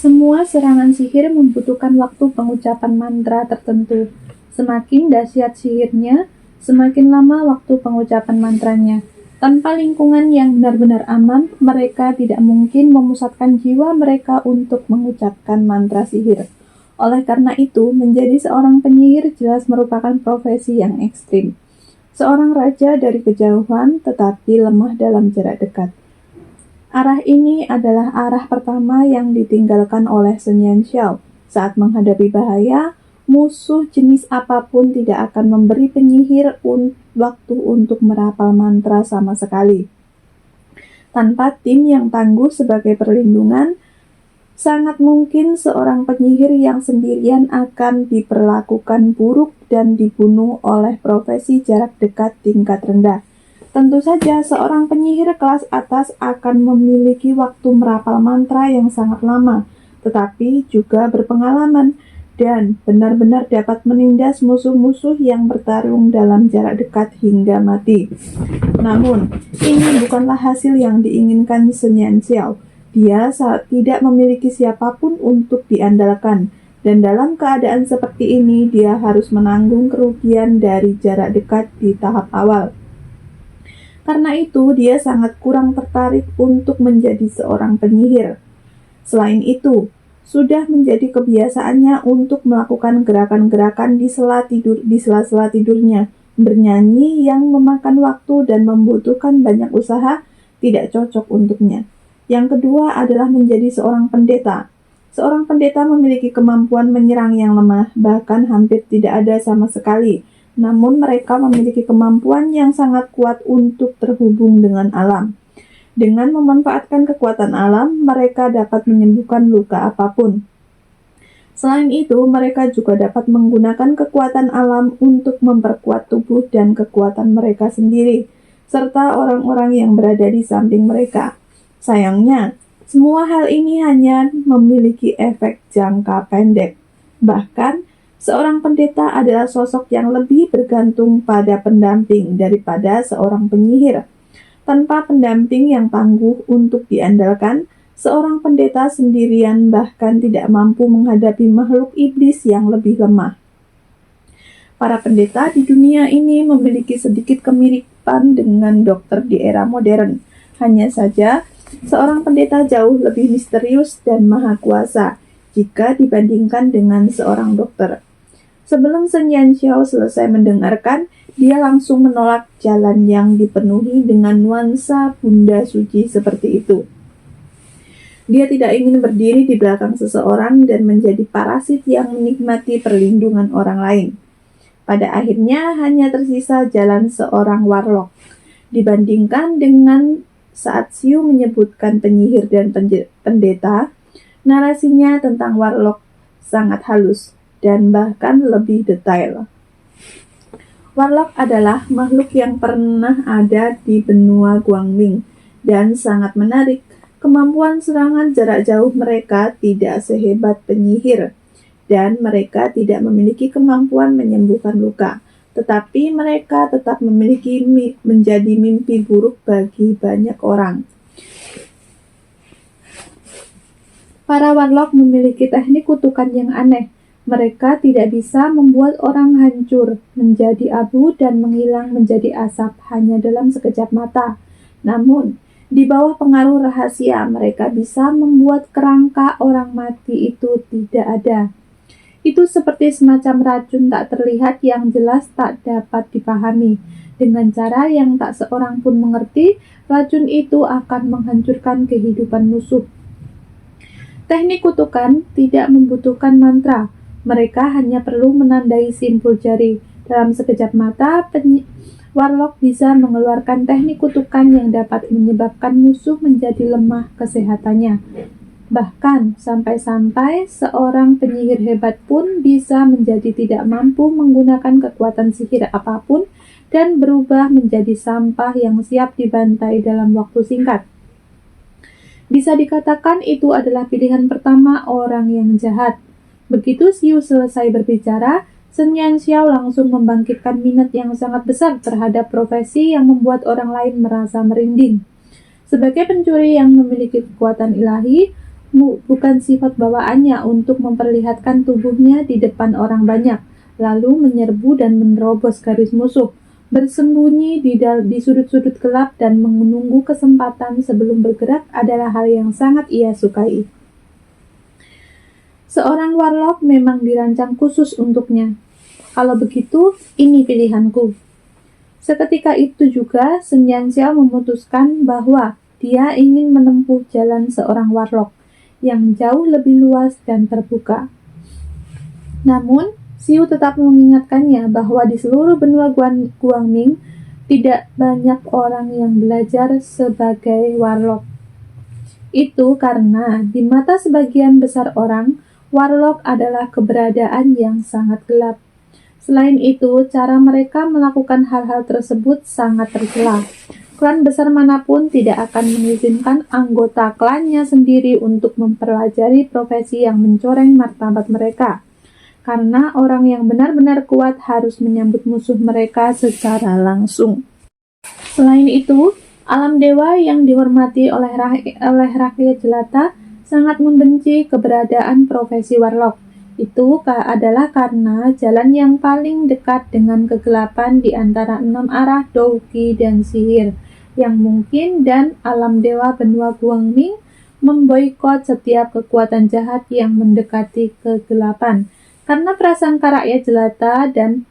Semua serangan sihir membutuhkan waktu pengucapan mantra tertentu. Semakin dahsyat sihirnya, semakin lama waktu pengucapan mantranya. Tanpa lingkungan yang benar-benar aman, mereka tidak mungkin memusatkan jiwa mereka untuk mengucapkan mantra sihir. Oleh karena itu, menjadi seorang penyihir jelas merupakan profesi yang ekstrim. Seorang raja dari kejauhan tetapi lemah dalam jarak dekat. Arah ini adalah arah pertama yang ditinggalkan oleh Sun Yanxiao. Saat menghadapi bahaya, musuh jenis apapun tidak akan memberi penyihir waktu untuk merapal mantra sama sekali. Tanpa tim yang tangguh sebagai perlindungan, sangat mungkin seorang penyihir yang sendirian akan diperlakukan buruk dan dibunuh oleh profesi jarak dekat tingkat rendah. Tentu saja, seorang penyihir kelas atas akan memiliki waktu merapal mantra yang sangat lama, tetapi juga berpengalaman dan benar-benar dapat menindas musuh-musuh yang bertarung dalam jarak dekat hingga mati. Namun, ini bukanlah hasil yang diinginkan Sun Yanxiao. Dia tidak memiliki siapapun untuk diandalkan, dan dalam keadaan seperti ini, dia harus menanggung kerugian dari jarak dekat di tahap awal. Karena itu, dia sangat kurang tertarik untuk menjadi seorang penyihir. Selain itu, sudah menjadi kebiasaannya untuk melakukan gerakan-gerakan di sela-sela tidurnya. Bernyanyi yang memakan waktu dan membutuhkan banyak usaha tidak cocok untuknya. Yang kedua adalah menjadi seorang pendeta. Seorang pendeta memiliki kemampuan menyerang yang lemah, bahkan hampir tidak ada sama sekali. Namun mereka memiliki kemampuan yang sangat kuat untuk terhubung dengan alam. Dengan memanfaatkan kekuatan alam, mereka dapat menyembuhkan luka apapun. Selain itu, mereka juga dapat menggunakan kekuatan alam untuk memperkuat tubuh dan kekuatan mereka sendiri, serta orang-orang yang berada di samping mereka. Sayangnya, semua hal ini hanya memiliki efek jangka pendek. Bahkan, seorang pendeta adalah sosok yang lebih bergantung pada pendamping daripada seorang penyihir. Tanpa pendamping yang tangguh untuk diandalkan, seorang pendeta sendirian bahkan tidak mampu menghadapi makhluk iblis yang lebih lemah. Para pendeta di dunia ini memiliki sedikit kemiripan dengan dokter di era modern. Hanya saja, seorang pendeta jauh lebih misterius dan maha kuasa jika dibandingkan dengan seorang dokter. Sebelum Sun Yanxiao selesai mendengarkan, dia langsung menolak jalan yang dipenuhi dengan nuansa bunda suci seperti itu. Dia tidak ingin berdiri di belakang seseorang dan menjadi parasit yang menikmati perlindungan orang lain. Pada akhirnya hanya tersisa jalan seorang warlock. Dibandingkan dengan saat Xiu menyebutkan penyihir dan pendeta, narasinya tentang warlock sangat halus dan bahkan lebih detail. Warlock adalah makhluk yang pernah ada di benua Guangming dan sangat menarik. Kemampuan serangan jarak jauh mereka tidak sehebat penyihir, dan mereka tidak memiliki kemampuan menyembuhkan luka. Tetapi mereka tetap menjadi mimpi buruk bagi banyak orang. Para warlock memiliki teknik kutukan yang aneh. Mereka tidak bisa membuat orang hancur, menjadi abu dan menghilang menjadi asap hanya dalam sekejap mata. Namun, di bawah pengaruh rahasia, mereka bisa membuat kerangka orang mati itu tidak ada. Itu seperti semacam racun tak terlihat yang jelas tak dapat dipahami. Dengan cara yang tak seorang pun mengerti, racun itu akan menghancurkan kehidupan musuh. Teknik kutukan tidak membutuhkan mantra. Mereka hanya perlu menandai simpul jari. Dalam sekejap mata, warlock bisa mengeluarkan teknik kutukan yang dapat menyebabkan musuh menjadi lemah kesehatannya. Bahkan, sampai-sampai seorang penyihir hebat pun bisa menjadi tidak mampu menggunakan kekuatan sihir apapun dan berubah menjadi sampah yang siap dibantai dalam waktu singkat. Bisa dikatakan itu adalah pilihan pertama orang yang jahat. Begitu Xiu selesai berbicara, Sun Yanxiao langsung membangkitkan minat yang sangat besar terhadap profesi yang membuat orang lain merasa merinding. Sebagai pencuri yang memiliki kekuatan ilahi, bukan menggunakan sifat bawaannya untuk memperlihatkan tubuhnya di depan orang banyak, lalu menyerbu dan menerobos garis musuh, bersembunyi di sudut-sudut gelap dan menunggu kesempatan sebelum bergerak adalah hal yang sangat ia sukai. Seorang warlock memang dirancang khusus untuknya. Kalau begitu, ini pilihanku. Seketika itu juga, Sun Yanxiao memutuskan bahwa dia ingin menempuh jalan seorang warlock yang jauh lebih luas dan terbuka. Namun, Xiu tetap mengingatkannya bahwa di seluruh benua Guangming tidak banyak orang yang belajar sebagai warlock. Itu karena di mata sebagian besar orang, warlock adalah keberadaan yang sangat gelap. Selain itu, cara mereka melakukan hal-hal tersebut sangat tercela. Klan besar manapun tidak akan mengizinkan anggota klannya sendiri untuk mempelajari profesi yang mencoreng martabat mereka. Karena orang yang benar-benar kuat harus menyambut musuh mereka secara langsung. Selain itu, alam dewa yang dihormati oleh rakyat jelata sangat membenci keberadaan profesi warlock. Itu adalah karena jalan yang paling dekat dengan kegelapan di antara 6 arah douqi dan sihir yang mungkin, dan alam dewa benua Guangming memboikot setiap kekuatan jahat yang mendekati kegelapan. Karena prasangka rakyat jelata dan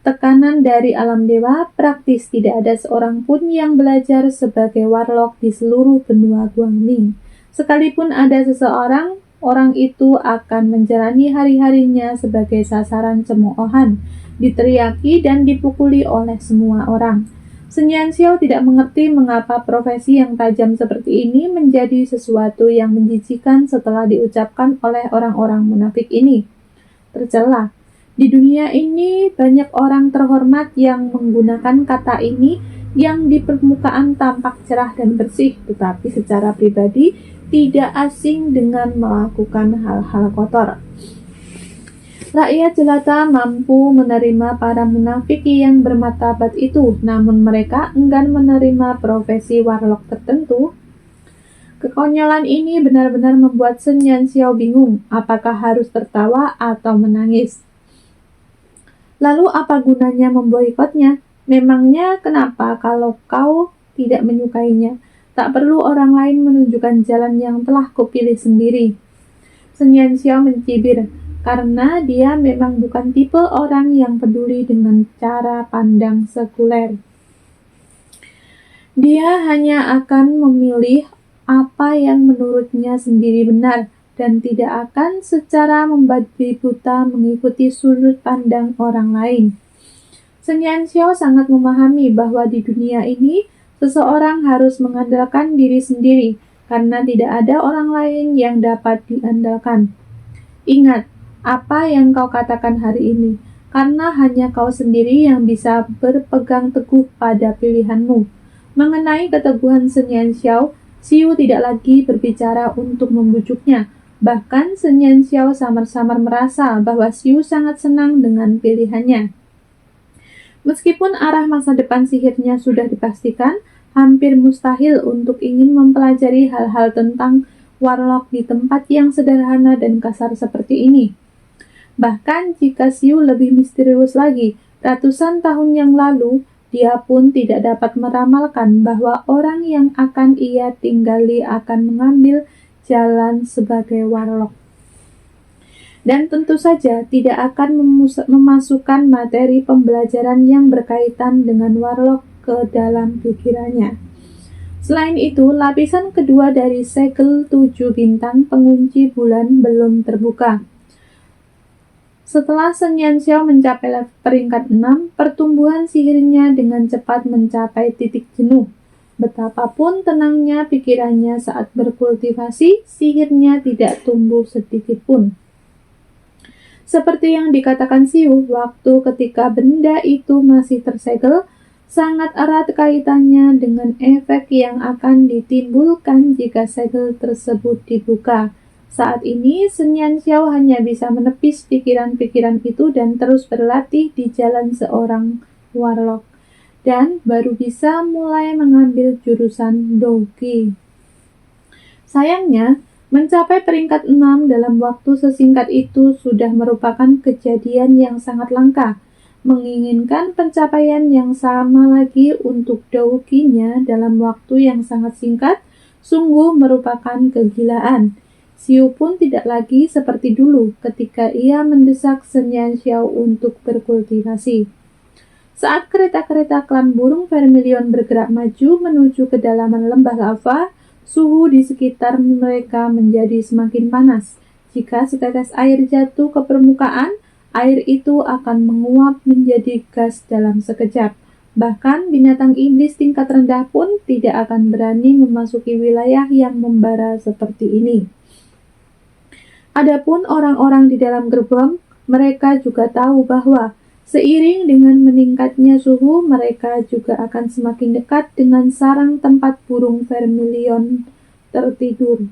tekanan dari alam dewa, praktis tidak ada seorang pun yang belajar sebagai warlock di seluruh benua Guangming. Sekalipun ada seseorang, orang itu akan menjalani hari-harinya sebagai sasaran cemoohan, diteriaki dan dipukuli oleh semua orang. Sun Yanxiao tidak mengerti mengapa profesi yang tajam seperti ini menjadi sesuatu yang menjijikan setelah diucapkan oleh orang-orang munafik ini. Tercela. Di dunia ini banyak orang terhormat yang menggunakan kata ini yang di permukaan tampak cerah dan bersih, tetapi secara pribadi tidak asing dengan melakukan hal-hal kotor. Rakyat jelata mampu menerima para munafik yang bermartabat itu, namun mereka enggan menerima profesi warlock tertentu. Kekonyolan ini benar-benar membuat Sun Yanxiao bingung, apakah harus tertawa atau menangis. Lalu apa gunanya memboikotnya? Memangnya kenapa kalau kau tidak menyukainya? Tak perlu orang lain menunjukkan jalan yang telah kupilih sendiri. Sun Yanxiao mencibir, karena dia memang bukan tipe orang yang peduli dengan cara pandang sekuler. Dia hanya akan memilih apa yang menurutnya sendiri benar dan tidak akan secara membabi buta mengikuti sudut pandang orang lain. Sun Yanxiao sangat memahami bahwa di dunia ini seseorang harus mengandalkan diri sendiri karena tidak ada orang lain yang dapat diandalkan. Ingat apa yang kau katakan hari ini, karena hanya kau sendiri yang bisa berpegang teguh pada pilihanmu. Mengenai keteguhan Sun Yanxiao, Xiu tidak lagi berbicara untuk membujuknya. Bahkan Sun Yanxiao samar-samar merasa bahwa Xiu sangat senang dengan pilihannya. Meskipun arah masa depan sihirnya sudah dipastikan, hampir mustahil untuk ingin mempelajari hal-hal tentang warlock di tempat yang sederhana dan kasar seperti ini. Bahkan jika Xiu lebih misterius lagi, ratusan tahun yang lalu, dia pun tidak dapat meramalkan bahwa orang yang akan ia tinggali akan mengambil jalan sebagai warlock. Dan tentu saja tidak akan memasukkan materi pembelajaran yang berkaitan dengan warlock ke dalam pikirannya. Selain itu, lapisan kedua dari segel 7 bintang pengunci bulan belum terbuka. Setelah Sun Yanxiao mencapai peringkat 6, pertumbuhan sihirnya dengan cepat mencapai titik jenuh. Betapapun tenangnya pikirannya saat berkultivasi, sihirnya tidak tumbuh sedikit pun. Seperti yang dikatakan Xiu, waktu ketika benda itu masih tersegel, sangat erat kaitannya dengan efek yang akan ditimbulkan jika segel tersebut dibuka. Saat ini, Sun Yanxiao hanya bisa menepis pikiran-pikiran itu dan terus berlatih di jalan seorang warlock, dan baru bisa mulai mengambil jurusan douqi. Sayangnya, Mencapai peringkat 6 dalam waktu sesingkat itu sudah merupakan kejadian yang sangat langka. Menginginkan pencapaian yang sama lagi untuk Doukinya dalam waktu yang sangat singkat sungguh merupakan kegilaan. Xiu pun tidak lagi seperti dulu ketika ia mendesak Shen Yanxiao untuk berkultivasi. Saat kereta-kereta klan burung vermilion bergerak maju menuju kedalaman lembah lava, suhu di sekitar mereka menjadi semakin panas. Jika setetes air jatuh ke permukaan, air itu akan menguap menjadi gas dalam sekejap. Bahkan binatang iblis tingkat rendah pun tidak akan berani memasuki wilayah yang membara seperti ini. Adapun orang-orang di dalam gerbong, mereka juga tahu bahwa seiring dengan meningkatnya suhu, mereka juga akan semakin dekat dengan sarang tempat burung vermilion tertidur.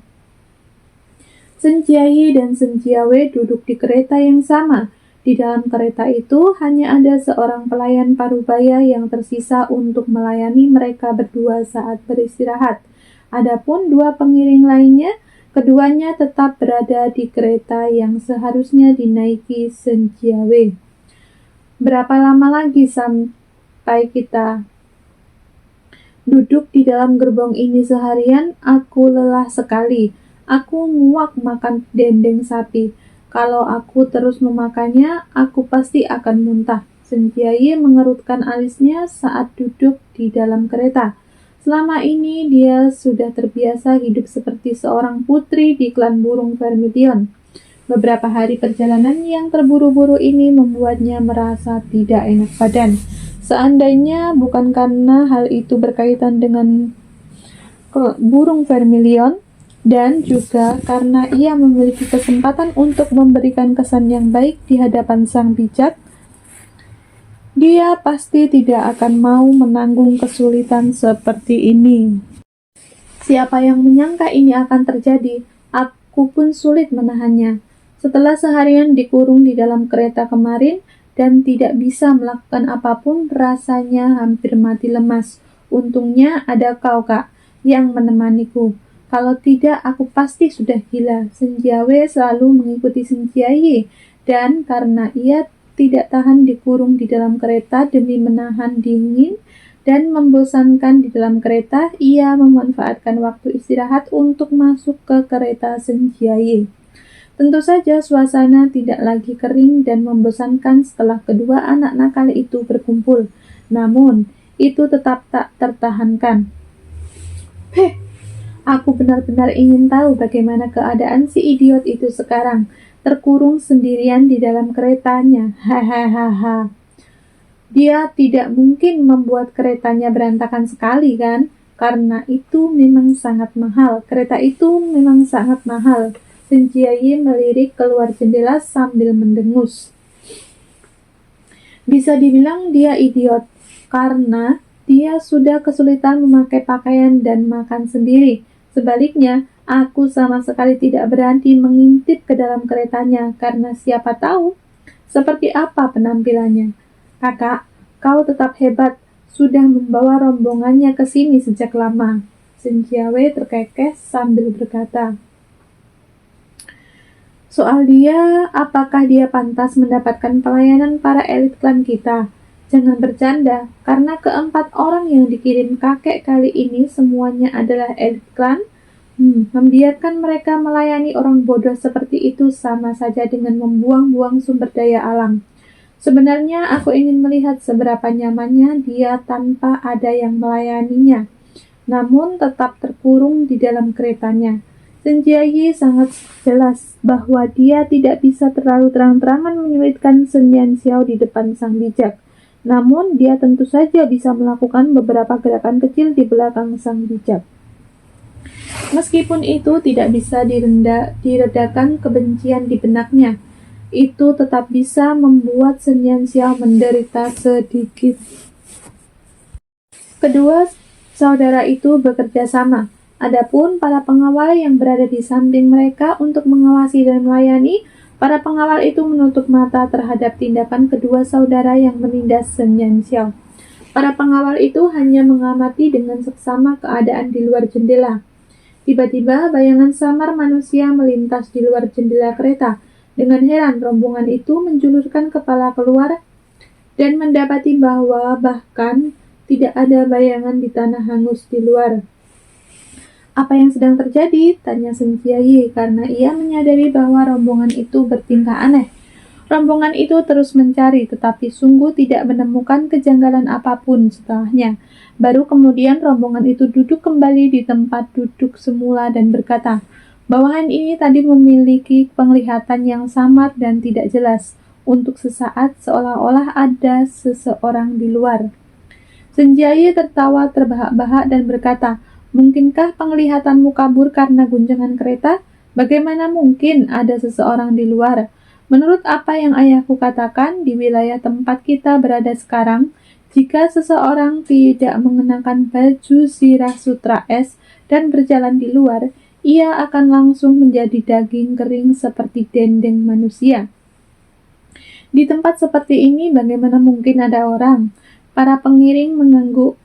Shen Jiayi dan Shen Jiawei duduk di kereta yang sama. Di dalam kereta itu hanya ada seorang pelayan parubaya yang tersisa untuk melayani mereka berdua saat beristirahat. Adapun dua pengiring lainnya, keduanya tetap berada di kereta yang seharusnya dinaiki Shen Jiawei. Berapa lama lagi sampai kita duduk di dalam gerbong ini seharian? Aku lelah sekali. Aku muak makan dendeng sapi. Kalau aku terus memakannya, aku pasti akan muntah. Shen Jiayi mengerutkan alisnya saat duduk di dalam kereta. Selama ini dia sudah terbiasa hidup seperti seorang putri di klan burung vermilion. Beberapa hari perjalanan yang terburu-buru ini membuatnya merasa tidak enak badan. Seandainya bukan karena hal itu berkaitan dengan burung vermilion, dan juga karena ia memiliki kesempatan untuk memberikan kesan yang baik di hadapan sang bijak, dia pasti tidak akan mau menanggung kesulitan seperti ini. Siapa yang menyangka ini akan terjadi? Aku pun sulit menahannya. Setelah seharian dikurung di dalam kereta kemarin dan tidak bisa melakukan apapun, rasanya hampir mati lemas. Untungnya ada kau, Kak, yang menemaniku. Kalau tidak, aku pasti sudah gila. Shen Jiawei selalu mengikuti Shen Jiayi, dan karena ia tidak tahan dikurung di dalam kereta demi menahan dingin dan membosankan di dalam kereta, ia memanfaatkan waktu istirahat untuk masuk ke kereta Shen Jiayi. Tentu saja suasana tidak lagi kering dan membosankan setelah kedua anak nakal itu berkumpul. Namun, itu tetap tak tertahankan. Aku benar-benar ingin tahu bagaimana keadaan si idiot itu sekarang, terkurung sendirian di dalam keretanya. Hahaha. Dia tidak mungkin membuat keretanya berantakan sekali, kan? Karena itu memang sangat mahal. Kereta itu memang sangat mahal. Shen Jiayi melirik keluar jendela sambil mendengus. Bisa dibilang dia idiot, karena dia sudah kesulitan memakai pakaian dan makan sendiri. Sebaliknya, aku sama sekali tidak berani mengintip ke dalam keretanya karena siapa tahu seperti apa penampilannya. Kakak, kau tetap hebat, sudah membawa rombongannya ke sini sejak lama. Shen Jiawei terkekeh sambil berkata. Soal dia, apakah dia pantas mendapatkan pelayanan para elit klan kita? Jangan bercanda, karena keempat orang yang dikirim kakek kali ini semuanya adalah elit klan. Membiarkan mereka melayani orang bodoh seperti itu sama saja dengan membuang-buang sumber daya alam. Sebenarnya aku ingin melihat seberapa nyamannya dia tanpa ada yang melayaninya, namun tetap terkurung di dalam keretanya. Shen Jiayi sangat jelas bahwa dia tidak bisa terlalu terang-terangan menyulitkan Shen Yanxiao di depan sang bijak. Namun, dia tentu saja bisa melakukan beberapa gerakan kecil di belakang sang bijak. Meskipun itu tidak bisa diredakan kebencian di benaknya, itu tetap bisa membuat Shen Yanxiao menderita sedikit. Kedua saudara itu bekerja sama. Adapun para pengawal yang berada di samping mereka untuk mengawasi dan melayani, para pengawal itu menutup mata terhadap tindakan kedua saudara yang menindas Shen Yanxiao. Para pengawal itu hanya mengamati dengan seksama keadaan di luar jendela. Tiba-tiba bayangan samar manusia melintas di luar jendela kereta. Dengan heran, rombongan itu menjulurkan kepala keluar dan mendapati bahwa bahkan tidak ada bayangan di tanah hangus di luar. "Apa yang sedang terjadi?" tanya Senjai, karena ia menyadari bahwa rombongan itu bertingkah aneh. Rombongan itu terus mencari, tetapi sungguh tidak menemukan kejanggalan apapun setelahnya. Baru kemudian rombongan itu duduk kembali di tempat duduk semula dan berkata, "Bawahan ini tadi memiliki penglihatan yang samar dan tidak jelas. Untuk sesaat seolah-olah ada seseorang di luar." Senjai tertawa terbahak-bahak dan berkata, "Mungkinkah penglihatanmu kabur karena guncangan kereta? Bagaimana mungkin ada seseorang di luar? Menurut apa yang ayahku katakan, di wilayah tempat kita berada sekarang, jika seseorang tidak mengenakan baju zirah sutra es dan berjalan di luar, ia akan langsung menjadi daging kering seperti dendeng manusia. Di tempat seperti ini, bagaimana mungkin ada orang?" Para pengiring mengangguk,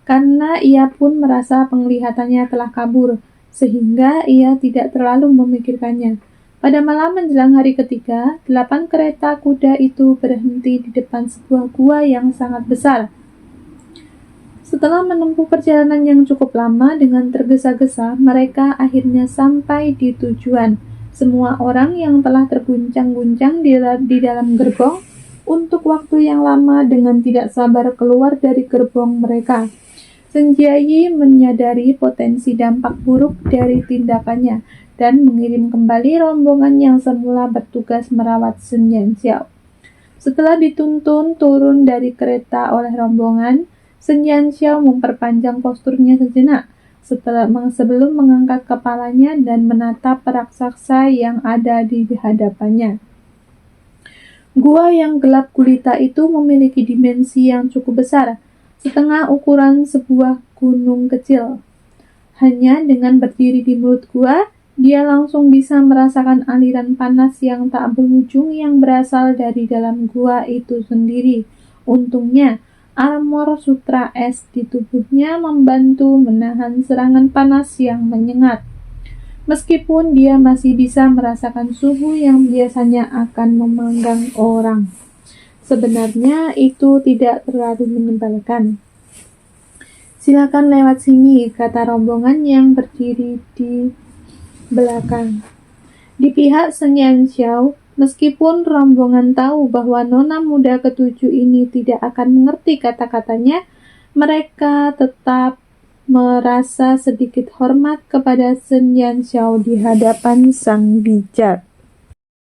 karena ia pun merasa penglihatannya telah kabur, sehingga ia tidak terlalu memikirkannya. Pada malam menjelang hari ketiga, 8 kereta kuda itu berhenti di depan sebuah gua yang sangat besar. Setelah menempuh perjalanan yang cukup lama dengan tergesa-gesa, mereka akhirnya sampai di tujuan. Semua orang yang telah terguncang-guncang di dalam gerbong untuk waktu yang lama dengan tidak sabar keluar dari gerbong mereka. Senjai menyadari potensi dampak buruk dari tindakannya dan mengirim kembali rombongan yang semula bertugas merawat Sun Yanxiao. Setelah dituntun turun dari kereta oleh rombongan, Sun Yanxiao memperpanjang posturnya sejenak sebelum mengangkat kepalanya dan menatap raksasa yang ada di hadapannya. Gua yang gelap gulita itu memiliki dimensi yang cukup besar, setengah ukuran sebuah gunung kecil. Hanya dengan berdiri di mulut gua, dia langsung bisa merasakan aliran panas yang tak berujung yang berasal dari dalam gua itu sendiri. Untungnya, armor sutra es di tubuhnya membantu menahan serangan panas yang menyengat. Meskipun dia masih bisa merasakan suhu yang biasanya akan memanggang orang. Sebenarnya itu tidak terlalu menyebalkan. "Silakan lewat sini," kata rombongan yang berdiri di belakang. Di pihak Sun Yanxiao, meskipun rombongan tahu bahwa nona muda ketujuh ini tidak akan mengerti kata-katanya, mereka tetap merasa sedikit hormat kepada Sun Yanxiao di hadapan sang bijak.